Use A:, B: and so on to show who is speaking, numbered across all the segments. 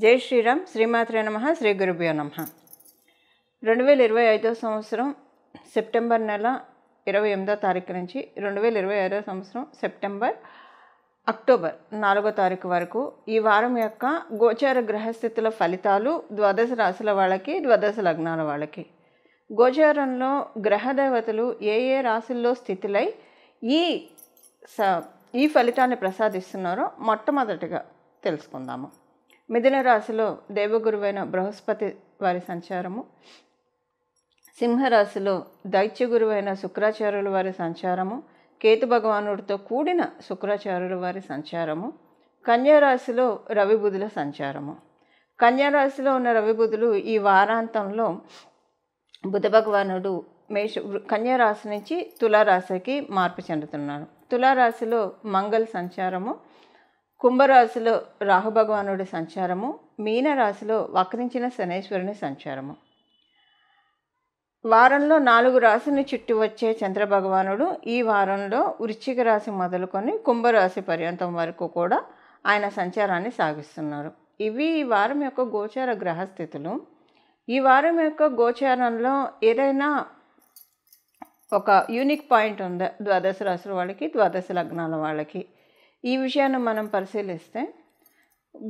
A: జై శ్రీరామ్. శ్రీమాత్రే నమః. శ్రీ గురుభ్యో నమః. 2025 సంవత్సరం సెప్టెంబర్ నెల 28వ తారీఖు నుంచి 2025 సంవత్సరం అక్టోబర్ 4వ తారీఖు వరకు ఈ వారం యొక్క గోచార గ్రహస్థితుల ఫలితాలు ద్వాదశ రాశుల వాళ్ళకి, ద్వాదశ లగ్నాల వాళ్ళకి. గోచారంలో గ్రహదేవతలు ఏ ఏ రాశుల్లో స్థితులై ఈ ఫలితాన్ని ప్రసాదిస్తున్నారో మొట్టమొదటిగా తెలుసుకుందాము. మిథున రాశిలో దేవగురువైన బృహస్పతి వారి సంచారము, సింహరాశిలో దైత్య గురువైన శుక్రాచార్యుల వారి సంచారము, కేతు భగవానుడితో కూడిన శుక్రాచార్యుల వారి సంచారము, కన్యారాశిలో రవి బుధుల సంచారము. కన్యారాశిలో ఉన్న రవి బుధులు ఈ వారాంతంలో బుధ భగవానుడు కన్యారాశి నుంచి తులారాశికి మార్పు చెందుతున్నాడు. తులారాశిలో మంగళ సంచారము, కుంభరాశిలో రాహుభగవానుడి సంచారము, మీనరాశిలో వక్రించిన శనేశ్వరుని సంచారము. వారంలో 4 రాశిని చుట్టి వచ్చే చంద్రభగవానుడు ఈ వారంలో వృశ్చిక రాశి మొదలుకొని కుంభరాశి పర్యంతం వరకు కూడా ఆయన సంచారాన్ని సాగిస్తున్నారు. ఇవి ఈ వారం యొక్క గోచార గ్రహస్థితులు. ఈ వారం యొక్క గోచారంలో ఏదైనా ఒక యూనిక్ పాయింట్ ఉందా ద్వాదశ రాశుల వాళ్ళకి, ద్వాదశ లగ్నాల వాళ్ళకి? ఈ విషయాన్ని మనం పరిశీలిస్తే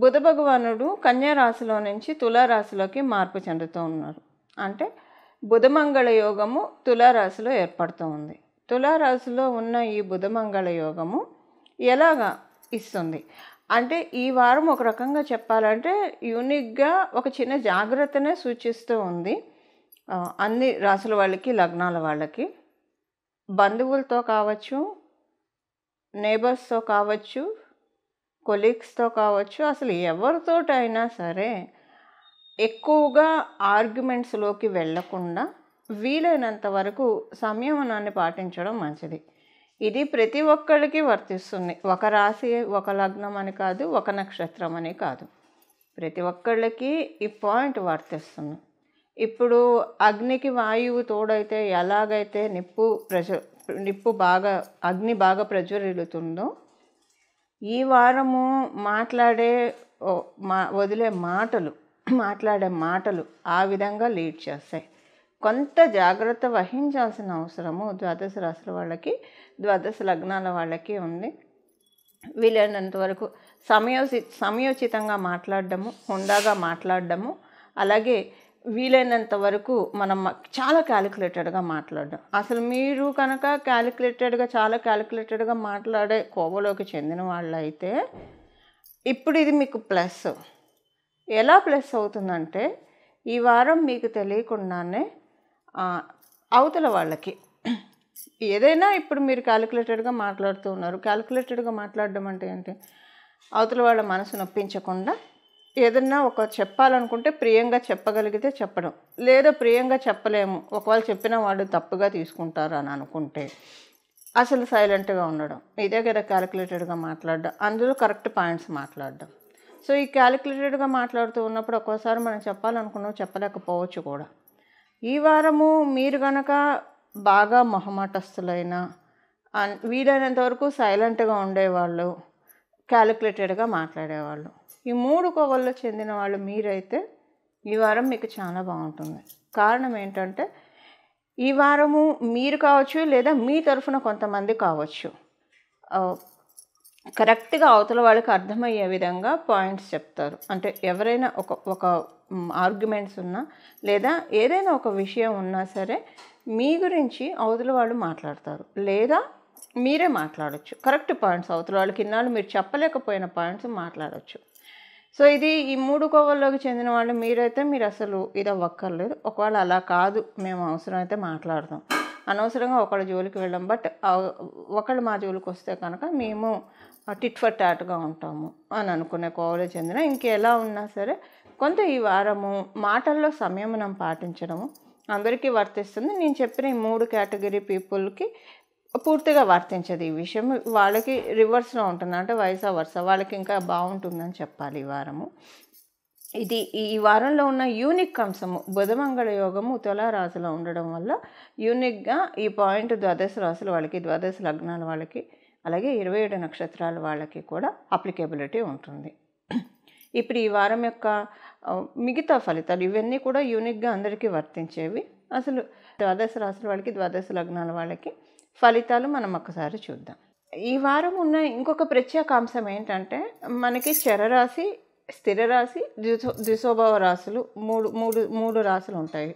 A: బుధ భగవానుడు కన్యా రాశిలో నుంచి తులారాశిలోకి మార్పు చెందుతూ ఉన్నారు. అంటే బుధమంగళ యోగము తులారాశిలో ఏర్పడుతూ ఉంది. తులారాశిలో ఉన్న ఈ బుధమంగళ యోగము ఎలాగా ఇస్తుంది అంటే ఈ వారం ఒక రకంగా చెప్పాలంటే యూనిక్గా ఒక చిన్న జాగ్రత్తనే సూచిస్తూ ఉంది. అన్ని రాశుల వాళ్ళకి, లగ్నాల వాళ్ళకి, బంధువులతో కావచ్చు, నేబర్స్తో కావచ్చు, కొలీగ్స్తో కావచ్చు, అసలు ఎవరితోటైనా సరే ఎక్కువగా ఆర్గ్యుమెంట్స్లోకి వెళ్ళకుండా వీలైనంత వరకు సంయమనాన్ని పాటించడం మంచిది. ఇది ప్రతి ఒక్కరికి వర్తిస్తుంది. ఒక రాశి, ఒక లగ్నం అని కాదు, ఒక నక్షత్రం అని కాదు, ప్రతి ఒక్కళ్ళకి ఈ పాయింట్ వర్తిస్తుంది. ఇప్పుడు అగ్నికి వాయువు తోడైతే ఎలాగైతే అగ్ని బాగా ప్రజ్వరిల్లుతుందో ఈ వారము మాట్లాడే మాటలు ఆ విధంగా లీడ్ చేస్తాయి. కొంత జాగ్రత్త వహించాల్సిన అవసరము ద్వాదశ రాశుల వాళ్ళకి, ద్వాదశ లగ్నాల వాళ్ళకి ఉంది. వీలైనంత వరకు సమయోచితంగా మాట్లాడడము, హుందాగా మాట్లాడడము, అలాగే వీలైనంత వరకు మనం చాలా క్యాలిక్యులేటెడ్గా మాట్లాడడం. అసలు మీరు కనుక చాలా క్యాలిక్యులేటెడ్గా మాట్లాడే కోవలోకి చెందిన వాళ్ళు అయితే ఇప్పుడు ఇది మీకు ప్లస్. ఎలా ప్లస్ అవుతుందంటే ఈ వారం మీకు తెలియకుండానే అవతల వాళ్ళకి ఏదైనా ఇప్పుడు మీరు క్యాలిక్యులేటెడ్గా మాట్లాడుతూ ఉన్నారు. క్యాలిక్యులేటెడ్గా మాట్లాడడం అంటే ఏంటి? అవతల వాళ్ళ మనసు నొప్పించకుండా ఏదన్నా ఒక చెప్పాలనుకుంటే ప్రియంగా చెప్పగలిగితే చెప్పడం, లేదా ప్రియంగా చెప్పలేము, ఒకవేళ చెప్పిన వాడు తప్పుగా తీసుకుంటారు అని అనుకుంటే అసలు సైలెంట్గా ఉండడం. ఇదే కదా క్యాలిక్యులేటెడ్గా మాట్లాడడం, అందులో కరెక్ట్ పాయింట్స్ మాట్లాడడం. సో ఈ క్యాలిక్యులేటెడ్గా మాట్లాడుతూ ఉన్నప్పుడు ఒక్కోసారి మనం చెప్పాలనుకున్నాం చెప్పలేకపోవచ్చు కూడా. ఈ వారము మీరు కనుక బాగా మొహమాటస్తులైన, వీలైనంత వరకు సైలెంట్గా ఉండేవాళ్ళు, క్యాలిక్యులేటెడ్గా మాట్లాడేవాళ్ళు, ఈ 3 కోవల్లో చెందిన వాళ్ళు మీరైతే ఈ వారం మీకు చాలా బాగుంటుంది. కారణం ఏంటంటే ఈ వారము మీరు కావచ్చు, లేదా మీ తరఫున కొంతమంది కావచ్చు, కరెక్ట్గా అవతల వాళ్ళకి అర్థమయ్యే విధంగా పాయింట్స్ చెప్తారు. అంటే ఎవరైనా ఒక ఆర్గ్యుమెంట్స్ ఉన్నా, లేదా ఏదైనా ఒక విషయం ఉన్నా సరే మీ గురించి అవతల వాళ్ళు మాట్లాడతారు, లేదా మీరే మాట్లాడచ్చు. కరెక్ట్ పాయింట్స్ అవతల వాళ్ళకి ఇన్నాళ్ళు మీరు చెప్పలేకపోయిన పాయింట్స్ మాట్లాడచ్చు. సో ఇది ఈ 3 కోవల్లోకి చెందిన వాళ్ళు మీరైతే మీరు అసలు ఇది అవ్వక్కర్లేదు. ఒకవేళ అలా కాదు, మేము అవసరమైతే మాట్లాడతాం, అనవసరంగా ఒకళ్ళ జోలికి వెళ్ళాం, బట్ ఒకళ్ళు మా జోలికి వస్తే కనుక మేము టిట్ ఫర్ టాట్గా ఉంటాము అని అనుకునే కోవలో చెందిన ఇంకెలా ఉన్నా సరే కొంత ఈ వారము మాటల్లో సంయమనం పాటించడము అందరికీ వర్తిస్తుంది. నేను చెప్పిన ఈ 3 కేటగిరీ పీపుల్కి పూర్తిగా వర్తించదు ఈ విషయం. వాళ్ళకి రివర్స్లో ఉంటుంది, అంటే వైసా వర్స, వాళ్ళకి ఇంకా బాగుంటుందని చెప్పాలి ఈ వారము. ఇది ఈ వారంలో ఉన్న యూనిక్ అంశము బుధమంగళ యోగము తులారాశిలో ఉండడం వల్ల యూనిక్గా ఈ పాయింట్ ద్వాదశ రాశుల వాళ్ళకి, ద్వాదశ లగ్నాల వాళ్ళకి, అలాగే 27 నక్షత్రాల వాళ్ళకి కూడా అప్లికేబిలిటీ ఉంటుంది. ఇప్పుడు ఈ వారం యొక్క మిగతా ఫలితాలు ఇవన్నీ కూడా యూనిక్గా అందరికీ వర్తించేవి. అసలు ద్వాదశ రాశుల వాళ్ళకి, ద్వాదశ లగ్నాల వాళ్ళకి ఫలితాలు మనం ఒక్కసారి చూద్దాం. ఈ వారం ఉన్న ఇంకొక ప్రత్యేకాంశం ఏంటంటే, మనకి చరరాశి, స్థిర రాశి, ద్విశోభావ రాశులు మూడు రాశులు ఉంటాయి.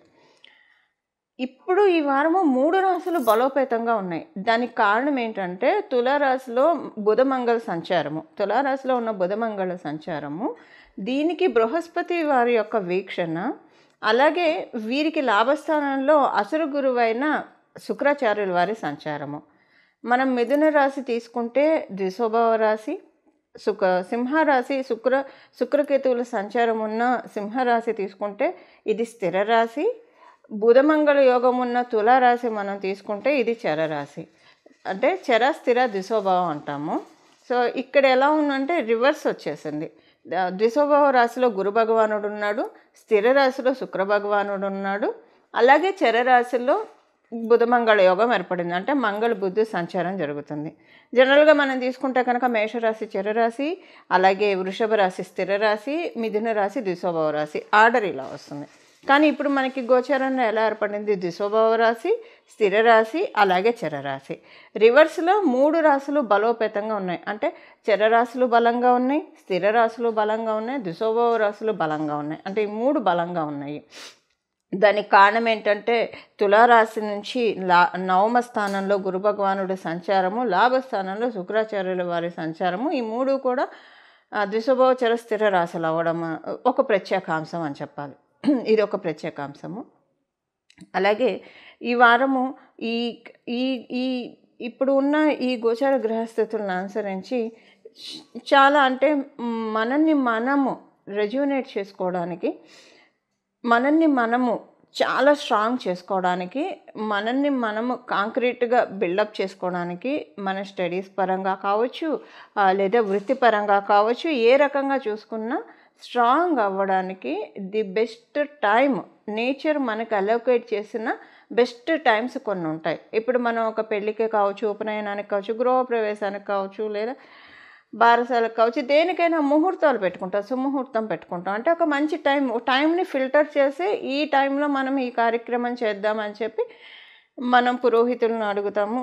A: ఇప్పుడు ఈ వారము 3 రాశులు బలోపేతంగా ఉన్నాయి. దానికి కారణం ఏంటంటే, తులారాశిలో బుధమంగళ సంచారము, తులారాశిలో ఉన్న బుధమంగళ సంచారము, దీనికి బృహస్పతి వారి యొక్క వీక్షణ, అలాగే వీరికి లాభస్థానంలో అసురు గురువైన శుక్రాచార్యుల వారి సంచారము. మనం మిథున రాశి తీసుకుంటే ద్విశోభావ రాశి, సింహరాశి, శుక్రకేతువుల సంచారం ఉన్న సింహరాశి తీసుకుంటే ఇది స్థిర రాశి. బుధమంగళ యోగం ఉన్న తులారాశి మనం తీసుకుంటే ఇది చరరాశి. అంటే చర స్థిర ద్విశోభావం అంటాము. సో ఇక్కడ ఎలా ఉందంటే రివర్స్ వచ్చేసింది. ద్విశోభావ రాశిలో గురు భగవానుడు ఉన్నాడు, స్థిర రాశిలో శుక్ర భగవానుడు ఉన్నాడు, అలాగే చరరాశిలో బుధమంగళ యోగం ఏర్పడింది. అంటే మంగళ బుద్ధి సంచారం జరుగుతుంది. జనరల్గా మనం తీసుకుంటే కనుక మేషరాశి చరరాశి, అలాగే వృషభ రాశి స్థిర రాశి, మిథున రాశి ద్విశోభావ రాశి, ఆర్డర్ ఇలా వస్తుంది. కానీ ఇప్పుడు మనకి గోచారంలో ఎలా ఏర్పడింది? ద్విశోభావ రాశి, స్థిర రాశి, అలాగే చరరాశి. రివర్స్లో 3 రాశులు బలోపేతంగా ఉన్నాయి. అంటే చరరాశులు బలంగా ఉన్నాయి, స్థిర రాశులు బలంగా ఉన్నాయి, ద్విశోభావ రాశులు బలంగా ఉన్నాయి. అంటే ఈ 3 బలంగా ఉన్నాయి. దానికి కారణం ఏంటంటే, తులారాశి నుంచి నవమ స్థానంలో గురు భగవానుడి సంచారము, లాభస్థానంలో శుక్రాచార్యుల వారి సంచారము, ఈ 3 కూడా ద్విశోభావ చర స్థిర రాశులు అవ్వడం ఒక ప్రత్యేకాంశం అని చెప్పాలి. ఇది ఒక ప్రత్యేకాంశము. అలాగే ఈ వారము ఈ ఈ ఈ ఇప్పుడు ఉన్న ఈ గోచార గ్రహస్థితులను అనుసరించి చాలా అంటే మనల్ని మనము రెజ్యూనేట్ చేసుకోవడానికి, మనల్ని మనము చాలా స్ట్రాంగ్ చేసుకోవడానికి, మనల్ని మనము కాంక్రీట్గా బిల్డప్ చేసుకోవడానికి, మన స్టడీస్ పరంగా కావచ్చు, లేదా వృత్తిపరంగా కావచ్చు, ఏ రకంగా చూసుకున్నా స్ట్రాంగ్ అవ్వడానికి ది బెస్ట్ టైం నేచర్ మనకు అలోకేట్ చేసిన బెస్ట్ టైమ్స్ కొన్ని ఉంటాయి. ఇప్పుడు మనం ఒక పెళ్ళికే కావచ్చు, ఉపనయనానికి కావచ్చు, గృహప్రవేశానికి కావచ్చు, లేదా బారసాలకు కావచ్చు, దేనికైనా ముహూర్తాలు పెట్టుకుంటాం, సుముహూర్తం పెట్టుకుంటాం. అంటే ఒక మంచి టైంని ఫిల్టర్ చేసి ఈ టైంలో మనం ఈ కార్యక్రమం చేద్దామని చెప్పి మనం పురోహితులను అడుగుతాము.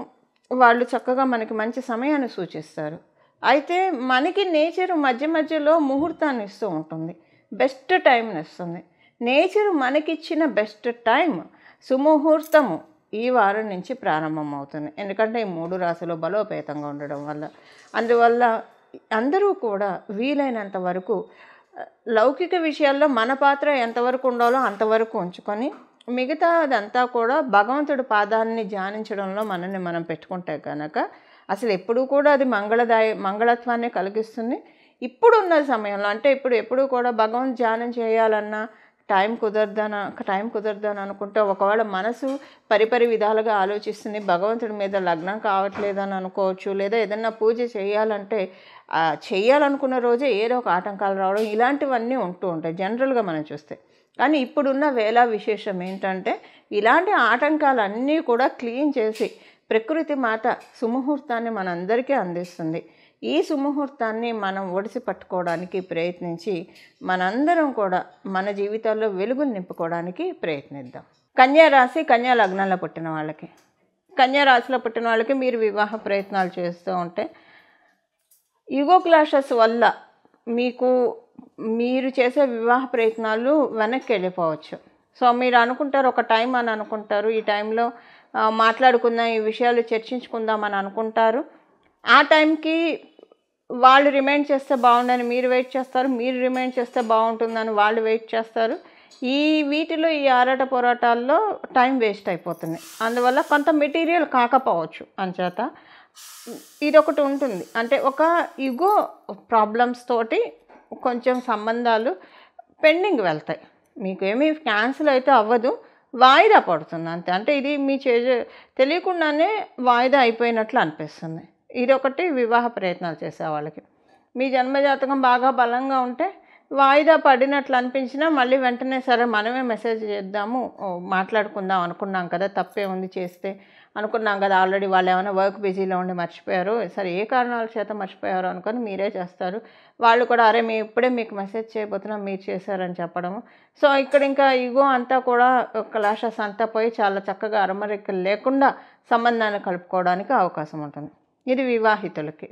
A: వాళ్ళు చక్కగా మనకి మంచి సమయాన్ని సూచిస్తారు. అయితే మనకి నేచరు మధ్య మధ్యలో ముహూర్తాన్ని ఇస్తూ ఉంటుంది, బెస్ట్ టైంని ఇస్తుంది. నేచరు మనకిచ్చిన బెస్ట్ టైం సుముహూర్తము ఈ వారం నుంచి ప్రారంభమవుతుంది. ఎందుకంటే ఈ 3 రాశులు బలోపేతంగా ఉండడం వల్ల. అందువల్ల అందరూ కూడా వీలైనంత వరకు లౌకిక విషయాల్లో మన పాత్ర ఎంతవరకు ఉండాలో అంతవరకు ఉంచుకొని, మిగతాదంతా కూడా భగవంతుడి పాదాన్ని ధ్యానించడంలో మనల్ని మనం పెట్టుకుంటే కనుక అసలు ఎప్పుడూ కూడా అది మంగళత్వాన్ని కలిగిస్తుంది. ఇప్పుడున్న సమయంలో అంటే ఎప్పుడు కూడా భగవంతు ధ్యానం చేయాలన్నా టైం కుదరదని అనుకుంటే, ఒకవేళ మనసు పరిపరి విధాలుగా ఆలోచిస్తుంది, భగవంతుడి మీద లగ్నం కావట్లేదని అనుకోవచ్చు, లేదా ఏదన్నా పూజ చేయాలంటే చేయాలనుకున్న రోజే ఏదో ఒక ఆటంకాలు రావడం, ఇలాంటివన్నీ ఉంటూ ఉంటాయి జనరల్గా మనం చూస్తే. కానీ ఇప్పుడున్న వేళ విశేషం ఏంటంటే, ఇలాంటి ఆటంకాలన్నీ కూడా క్లీన్ చేసి ప్రకృతి మాత సుముహూర్తాన్ని మనందరికీ అందిస్తుంది. ఈ సుముహూర్తాన్ని మనం ఒడిసి పట్టుకోవడానికి ప్రయత్నించి మనందరం కూడా మన జీవితాల్లో వెలుగులు నింపుకోవడానికి ప్రయత్నిద్దాం. కన్యా రాశి, కన్యా లగ్నంలో పుట్టిన వాళ్ళకి, కన్యా రాశిలో పుట్టిన వాళ్ళకి మీరు వివాహ ప్రయత్నాలు చేస్తూ ఉంటే ఈగో క్లాషెస్ వల్ల మీరు చేసే వివాహ ప్రయత్నాలు వెనక్కి వెళ్ళిపోవచ్చు. సో మీరు అనుకుంటారు, ఒక టైం అని అనుకుంటారు, ఈ టైంలో మాట్లాడుకుందాం, ఈ విషయాలు చర్చించుకుందాం అని అనుకుంటారు. ఆ టైంకి వాళ్ళు రిమైండ్ చేస్తే బాగుండని మీరు వెయిట్ చేస్తారు, మీరు రిమైండ్ చేస్తే బాగుంటుందని వాళ్ళు వెయిట్ చేస్తారు. వీటిలో ఈ ఆరాట పోరాటాల్లో టైం వేస్ట్ అయిపోతుంది. అందువల్ల కొంత మెటీరియల్ కాకపోవచ్చు. అంచేత ఇదొకటి ఉంటుంది. అంటే ఒక ఈగో ప్రాబ్లమ్స్ తోటి కొంచెం సంబంధాలు పెండింగ్ వెళ్తాయి. మీకు ఏమీ క్యాన్సిల్ అయితే అవ్వదు, వాయిదా పడుతుంది అంతే. అంటే ఇది మీ తెలియకుండానే వాయిదా అయిపోయినట్లు అనిపిస్తుంది. ఇదొకటి వివాహ ప్రయత్నాలు చేసే వాళ్ళకి. మీ జన్మజాతకం బాగా బలంగా ఉంటే వాయిదా పడినట్లు అనిపించినా మళ్ళీ వెంటనే సరే మనమే మెసేజ్ చేద్దాము, మాట్లాడుకుందాం అనుకున్నాం కదా, తప్పే ఉంది చేస్తే అనుకున్నాం కదా, ఆల్రెడీ వాళ్ళు ఏమైనా వర్క్ బిజీలో ఉండి మర్చిపోయారు, సరే ఏ కారణాల చేత మర్చిపోయారు అనుకొని మీరే చేస్తారు. వాళ్ళు కూడా అరే మేము ఇప్పుడే మీకు మెసేజ్ చేయబోతున్నాం మీరు చేశారని చెప్పడము. సో ఇక్కడ ఇంకా ఈగో అంతా కూడా క్లాషెస్ అంతా పోయి చాలా చక్కగా అరమరికలు లేకుండా సంబంధాన్ని కలుపుకోవడానికి అవకాశం ఉంటుంది. ఇది వివాహితులకి,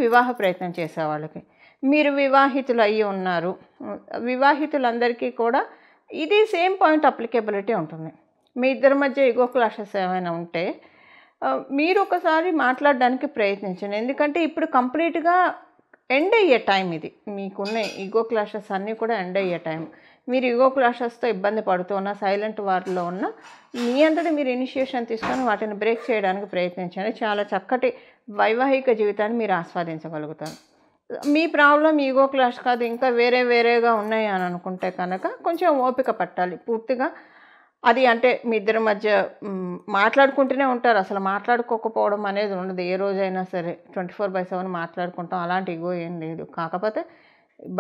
A: వివాహ ప్రయత్నం చేసే వాళ్ళకి. మీరు వివాహితులు అయ్యి ఉన్నారు, వివాహితులందరికీ కూడా ఇది సేమ్ పాయింట్ అప్లికేబిలిటీ ఉంటుంది. మీ ఇద్దరి మధ్య ఈగో క్లాషెస్ ఏమైనా ఉంటే మీరు ఒకసారి మాట్లాడడానికి ప్రయత్నించండి. ఎందుకంటే ఇప్పుడు కంప్లీట్గా ఎండ్ అయ్యే టైం ఇది. మీకున్న ఈగో క్లాషెస్ అన్నీ కూడా ఎండ్ అయ్యే టైం. మీరు ఈగో క్లాషెస్తో ఇబ్బంది పడుతున్నా, సైలెంట్ వారిలో ఉన్న మీ అంతటి మీరు ఇనిషియేషన్ తీసుకొని వాటిని బ్రేక్ చేయడానికి ప్రయత్నించండి. చాలా చక్కటి వైవాహిక జీవితాన్ని మీరు ఆస్వాదించగలుగుతారు. మీ ప్రాబ్లం ఈగో క్లాష్ కాదు, ఇంకా వేరేగా ఉన్నాయి అని అనుకుంటే కనుక కొంచెం ఓపిక పట్టాలి. పూర్తిగా అది అంటే మీ ఇద్దరి మధ్య మాట్లాడుకుంటూనే ఉంటారు, అసలు మాట్లాడుకోకపోవడం అనేది ఉండదు. ఏ రోజైనా సరే 24/7 మాట్లాడుకుంటాం, అలాంటి ఈగో ఏం లేదు. కాకపోతే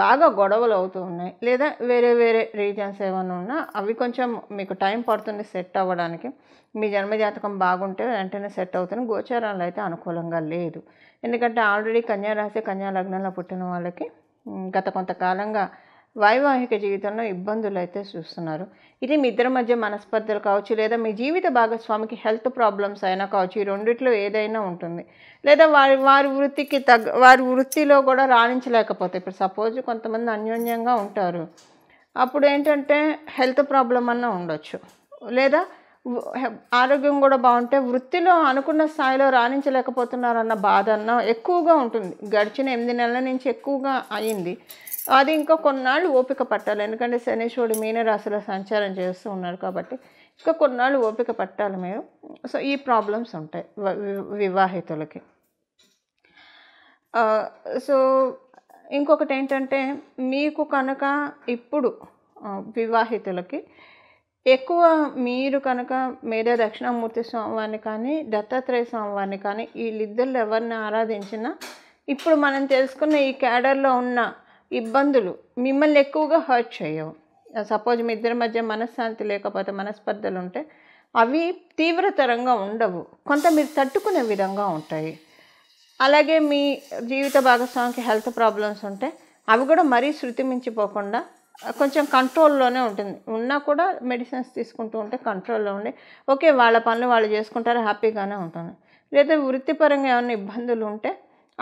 A: బాగా గొడవలు అవుతూ ఉన్నాయి, లేదా వేరే రీజన్స్ ఏమైనా ఉన్నా అవి కొంచెం మీకు టైం పడుతుంది సెట్ అవ్వడానికి. మీ జన్మజాతకం బాగుంటే వెంటనే సెట్ అవుతుంది. గోచారాలు అయితే అనుకూలంగా లేదు. ఎందుకంటే ఆల్రెడీ కన్యారాశి కన్యా లగ్నంలో పుట్టిన వాళ్ళకి గత కొంతకాలంగా వైవాహిక జీవితంలో ఇబ్బందులు అయితే చూస్తున్నారు. ఇది మీ ఇద్దరి మధ్య మనస్పర్ధలు కావచ్చు, లేదా మీ జీవిత భాగస్వామికి హెల్త్ ప్రాబ్లమ్స్ అయినా కావచ్చు. ఈ రెండిట్లో ఏదైనా ఉంటుంది. లేదా వారి వృత్తికి వారి వృత్తిలో కూడా రాణించలేకపోతే, ఇప్పుడు సపోజ్ కొంతమంది అన్యోన్యంగా ఉంటారు, అప్పుడు ఏంటంటే హెల్త్ ప్రాబ్లం అన్నా ఉండొచ్చు, లేదా ఆరోగ్యం కూడా బాగుంటే వృత్తిలో అనుకున్న స్థాయిలో రాణించలేకపోతున్నారన్న బాధ అన్న ఎక్కువగా ఉంటుంది. గడిచిన 8 నెలల నుంచి ఎక్కువగా అయింది. అది ఇంకా కొన్నాళ్ళు ఓపిక పట్టాలి. ఎందుకంటే శనీశ్వరుడు మీనరాశిలో సంచారం చేస్తూ ఉన్నారు కాబట్టి ఇంకా కొన్నాళ్ళు ఓపిక పట్టాలి మీరు. సో ఈ ప్రాబ్లమ్స్ ఉంటాయి వివాహితులకి. సో ఇంకొకటి ఏంటంటే, మీకు కనుక ఇప్పుడు వివాహితులకి ఎక్కువ మీరు కనుక మేధా దక్షిణామూర్తి స్వామివారిని కానీ దత్తాత్రేయ స్వామివారిని కానీ వీళ్ళిద్దరు ఎవరిని ఆరాధించినా ఇప్పుడు మనం తెలుసుకున్న ఈ క్యాడర్లో ఉన్న ఇబ్బందులు మిమ్మల్ని ఎక్కువగా హర్ట్ చేయవు. సపోజ్ మీ ఇద్దరి మధ్య మనశ్శాంతి లేకపోతే, మనస్పర్ధలు ఉంటే అవి తీవ్రతరంగా ఉండవు, కొంత మీరు తట్టుకునే విధంగా ఉంటాయి. అలాగే మీ జీవిత భాగస్వామికి హెల్త్ ప్రాబ్లమ్స్ ఉంటే అవి కూడా మరీ శృతి మించిపోకుండా కొంచెం కంట్రోల్లోనే ఉంటుంది. ఉన్నా కూడా మెడిసిన్స్ తీసుకుంటూ ఉంటే కంట్రోల్లో ఉండి ఓకే వాళ్ళ పనులు వాళ్ళు చేసుకుంటారు, హ్యాపీగానే ఉంటుంది. లేదా వృత్తిపరంగా ఏమైనా ఇబ్బందులు ఉంటే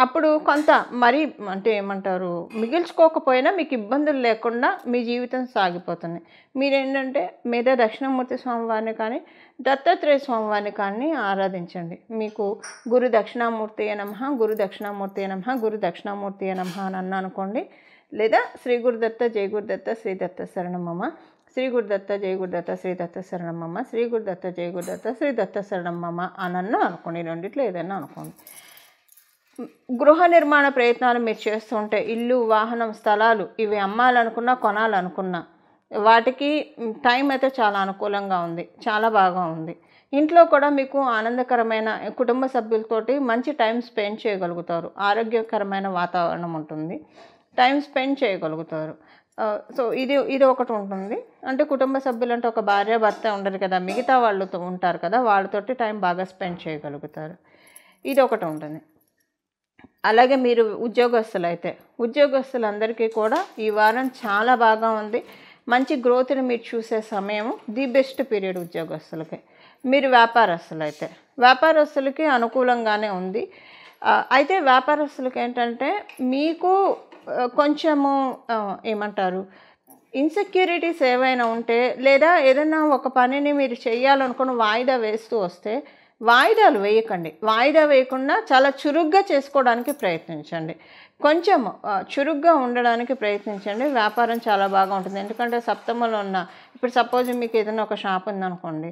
A: అప్పుడు కొంత మరీ అంటే ఏమంటారు, మిగిల్చుకోకపోయినా మీకు ఇబ్బందులు లేకుండా మీ జీవితం సాగిపోతుంది. మీరేంటంటే మేధా దక్షిణామూర్తి స్వామివారిని కానీ దత్తాత్రేయ స్వామివారిని కానీ ఆరాధించండి. మీకు గురు దక్షిణామూర్తి నమః, గురు దక్షిణామూర్తి నమః, గురు దక్షిణామూర్తి నమః అని అన్న అనుకోండి. లేదా శ్రీ గురుదత్త జై గురుదత్త శ్రీ దత్త శరణమమ్మ, శ్రీ గురుదత్త జై గురుదత్త శ్రీ దత్త శరణమమ్మ, శ్రీ గురుదత్త జై గురుదత్త శ్రీ దత్త శరణమమ్మ అనన్నా అనుకోండి. రెండిట్లో ఏదైనా అనుకోండి. గృహ నిర్మాణ ప్రయత్నాలు మీరు చేస్తుంటే ఇల్లు, వాహనం, స్థలాలు ఇవి అమ్మాలనుకున్నా కొనాలనుకున్నా వాటికి టైం అయితే చాలా అనుకూలంగా ఉంది, చాలా బాగా ఉంది. ఇంట్లో కూడా మీకు ఆనందకరమైన కుటుంబ సభ్యులతోటి మంచి టైం స్పెండ్ చేయగలుగుతారు. ఆరోగ్యకరమైన వాతావరణం ఉంటుంది, టైం స్పెండ్ చేయగలుగుతారు. సో ఇది ఒకటి ఉంటుంది. అంటే కుటుంబ సభ్యులు అంటే ఒక భార్య భర్త ఉండరు కదా, మిగతా వాళ్ళతో ఉంటారు కదా, వాళ్ళతోటి టైం బాగా స్పెండ్ చేయగలుగుతారు. ఇది ఒకటి ఉంటుంది. అలాగే మీరు ఉద్యోగస్తులందరికీ కూడా ఈ వారం చాలా బాగా ఉంది. మంచి గ్రోత్ని మీరు చూసే సమయం, ది బెస్ట్ పీరియడ్ ఉద్యోగస్తులకి. మీరు వ్యాపారస్తులకి అనుకూలంగానే ఉంది. అయితే వ్యాపారస్తులకి ఏంటంటే మీకు కొంచెము ఏమంటారు, ఇన్సెక్యూరిటీస్ ఏవైనా ఉంటే, లేదా ఏదైనా ఒక పనిని మీరు చేయాలనుకుని వాయిదా వేస్తూ వస్తే వాయిదాలు వేయకండి. వాయిదా వేయకుండా చాలా చురుగ్గా చేసుకోవడానికి ప్రయత్నించండి. కొంచెం చురుగ్గా ఉండడానికి ప్రయత్నించండి. వ్యాపారం చాలా బాగా ఉంటుంది. ఎందుకంటే సప్తమంలో ఉన్న, ఇప్పుడు సపోజ్ మీకు ఏదైనా ఒక షాప్ ఉందనుకోండి,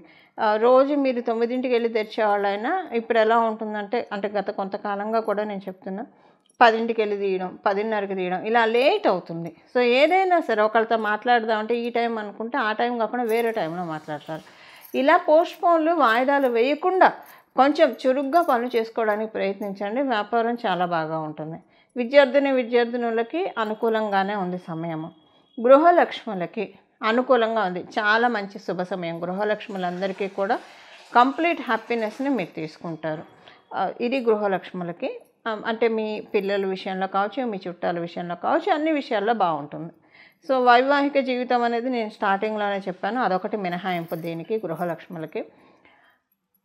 A: రోజు మీరు 9ంటికి వెళ్ళి తెరిచేవాళ్ళైనా ఇప్పుడు ఎలా ఉంటుందంటే, అంటే గత కొంతకాలంగా కూడా నేను చెప్తున్నా, 10ంటికి వెళ్ళి తీయడం, 10:30కి తీయడం, ఇలా లేట్ అవుతుంది. సో ఏదైనా సరే ఒకళ్ళతో మాట్లాడదామంటే ఈ టైం అనుకుంటే ఆ టైం కాకుండా వేరే టైంలో మాట్లాడతారు. ఇలా పోస్ట్పోన్లు, వాయిదాలు వేయకుండా కొంచెం చురుగ్గా పనులు చేసుకోవడానికి ప్రయత్నించండి. వ్యాపారం చాలా బాగా ఉంటుంది. విద్యార్థినులకి అనుకూలంగానే ఉంది సమయము. గృహలక్ష్ములకి అనుకూలంగా ఉంది, చాలా మంచి శుభ సమయం. గృహలక్ష్ములందరికీ కూడా కంప్లీట్ హ్యాపీనెస్ని మీరు తీసుకుంటారు. ఇది గృహలక్ష్ములకి. అంటే మీ పిల్లల విషయంలో కావచ్చు, మీ చుట్టాల విషయంలో కావచ్చు, అన్ని విషయాల్లో బాగుంటుంది. సో వైవాహిక జీవితం అనేది నేను స్టార్టింగ్లోనే చెప్పాను, అదొకటి మినహాయింపు దీనికి, గృహలక్ష్ములకి.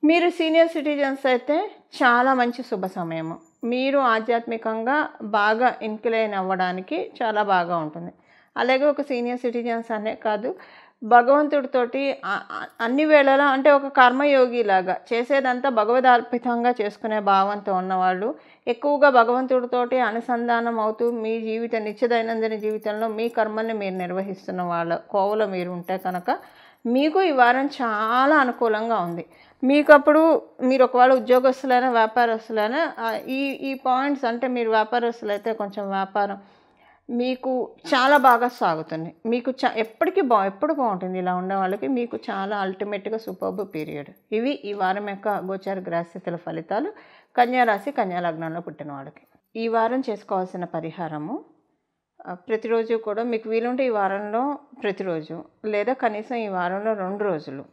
A: మీరు సీనియర్ సిటిజన్స్ అయితే చాలా మంచి శుభ సమయము. మీరు ఆధ్యాత్మికంగా బాగా ఇన్క్లైన్ అవ్వడానికి చాలా బాగా ఉంటుంది. అలాగే ఒక సీనియర్ సిటిజన్స్ అనే కాదు, భగవంతుడితోటి అన్ని వేళలా అంటే ఒక కర్మయోగిలాగా చేసేదంతా భగవదార్పితంగా చేసుకునే భావంతో ఉన్నవాళ్ళు, ఎక్కువగా భగవంతుడితోటి అనుసంధానం అవుతూ మీ నిత్య దైనందిన జీవితంలో మీ కర్మల్ని మీరు నిర్వహిస్తున్న వాళ్ళ కోవలో మీరు ఉంటే కనుక మీకు ఈ వారం చాలా అనుకూలంగా ఉంది. మీకు అప్పుడు మీరు ఒకవేళ ఉద్యోగస్తులైనా వ్యాపారస్తులైనా ఈ పాయింట్స్, అంటే మీరు వ్యాపారస్తులైతే కొంచెం వ్యాపారం మీకు చాలా బాగా సాగుతుంది. మీకు ఎప్పుడు బాగుంటుంది. ఇలా ఉండే వాళ్ళకి మీకు చాలా అల్టిమేట్గా సూపర్బ్ పీరియడ్. ఇవి ఈ వారం యొక్క గోచార గ్రహస్థితుల ఫలితాలు కన్యారాశి, కన్యాలగ్నంలో పుట్టిన వాళ్ళకి. ఈ వారం చేసుకోవాల్సిన పరిహారము, ప్రతిరోజు కూడా మీకు వీలుంటే ఈ వారంలో ప్రతిరోజు లేదా కనీసం ఈ వారంలో 2 రోజులు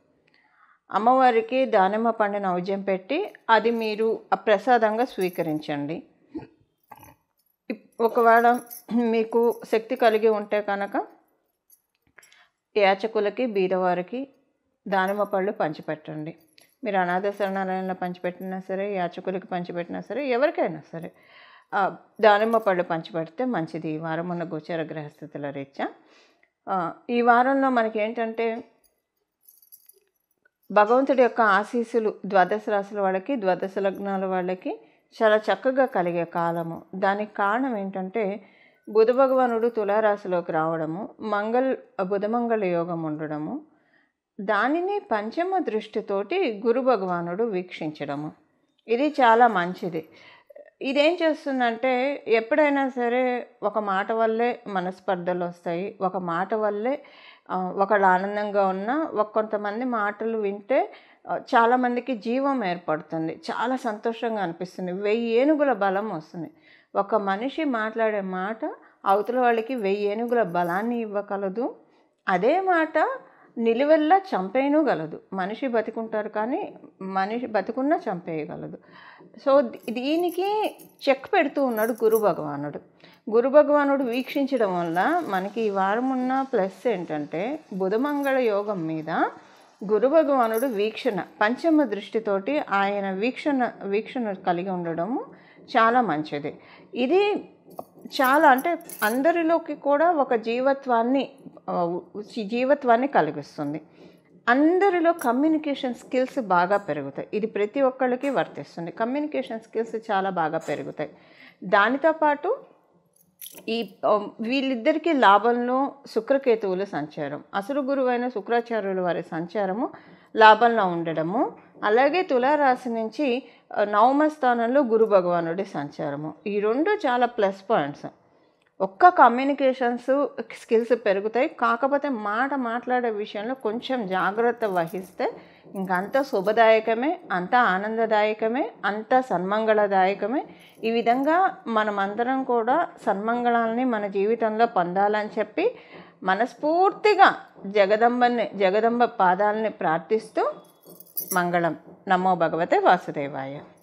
A: అమ్మవారికి దానిమ్మ పండు నైవేద్యం పెట్టి అది మీరు ప్రసాదంగా స్వీకరించండి. ఒకవేళ మీకు శక్తి కలిగి ఉంటే కనుక యాచకులకి, బీదవారికి దానిమ్మ పళ్ళు పంచిపెట్టండి. మీరు అనాథ శరణాలయంలో పంచిపెట్టినా సరే, యాచకులకి పంచిపెట్టినా సరే, ఎవరికైనా సరే దానిమ్మ పళ్ళు పంచిపెడితే మంచిది ఈ వారం ఉన్న గోచార గ్రహస్థితుల రీత్యా. ఈ వారంలో మనకి ఏంటంటే భగవంతుడి యొక్క ఆశీస్సులు ద్వాదశ రాశుల వాళ్ళకి, ద్వాదశ లగ్నాల వాళ్ళకి చాలా చక్కగా కలిగే కాలము. దానికి కారణం ఏంటంటే బుధ భగవానుడు తులారాశిలోకి రావడము, బుధమంగళ యోగం ఉండడము, దానిని పంచమ దృష్టితోటి గురు భగవానుడు వీక్షించడము. ఇది చాలా మంచిది. ఇదేం చేస్తుందంటే ఎప్పుడైనా సరే ఒక మాట వల్లే మనస్పర్ధలు వస్తాయి, ఒక మాట వల్లే ఒకళ్ళు ఆనందంగా ఉన్నా కొంతమంది మాటలు వింటే చాలామందికి జీవం ఏర్పడుతుంది, చాలా సంతోషంగా అనిపిస్తుంది, 1000 ఏనుగుల బలం వస్తుంది. ఒక మనిషి మాట్లాడే మాట అవతల వాళ్ళకి 1000 ఏనుగుల బలాన్ని ఇవ్వగలదు. అదే మాట నిలువెల్లా చంపేయగలదు. మనిషి బతికుంటారు కానీ మనిషి బతికున్నా చంపేయగలదు. సో దీనికి చెక్ పెడుతూ ఉన్నాడు గురు భగవానుడు. గురు భగవానుడు వీక్షించడం వల్ల మనకి ఈ వారం ఉన్న ప్లస్ ఏంటంటే బుధమంగళ యోగం మీద గురు భగవానుడు వీక్షణ, పంచమ దృష్టితోటి ఆయన వీక్షణ కలిగి ఉండడము చాలా మంచిది. ఇది చాలా అంటే అందరిలోకి కూడా ఒక జీవత్వాన్ని కలిగిస్తుంది. అందరిలో కమ్యూనికేషన్ స్కిల్స్ బాగా పెరుగుతాయి. ఇది ప్రతి ఒక్కళ్ళకి వర్తిస్తుంది. కమ్యూనికేషన్ స్కిల్స్ చాలా బాగా పెరుగుతాయి. దానితో పాటు వీళ్ళిద్దరికీ లాభంలో శుక్రకేతువుల సంచారం, అసురు గురువైన శుక్రాచార్యుల వారి సంచారము లాభంలో ఉండడము, అలాగే తులారాశి నుంచి 9వ స్థానంలో గురు భగవానుడి సంచారము, ఈ 2 చాలా ప్లస్ పాయింట్స్. ఒక్క కమ్యూనికేషన్స్ స్కిల్స్ పెరుగుతాయి. కాకపోతే మాట్లాడే విషయంలో కొంచెం జాగ్రత్త వహిస్తే ఇంకంతా శుభదాయకమే, అంతా ఆనందదాయకమే, అంతా సన్మంగళదాయకమే. ఈ విధంగా మనమందరం కూడా సన్మంగళాలని మన జీవితంలో పొందాలని చెప్పి మనస్ఫూర్తిగా జగదంబ పాదాలని ప్రార్థిస్తూ మంగళం. నమో భగవతే వాసుదేవాయ.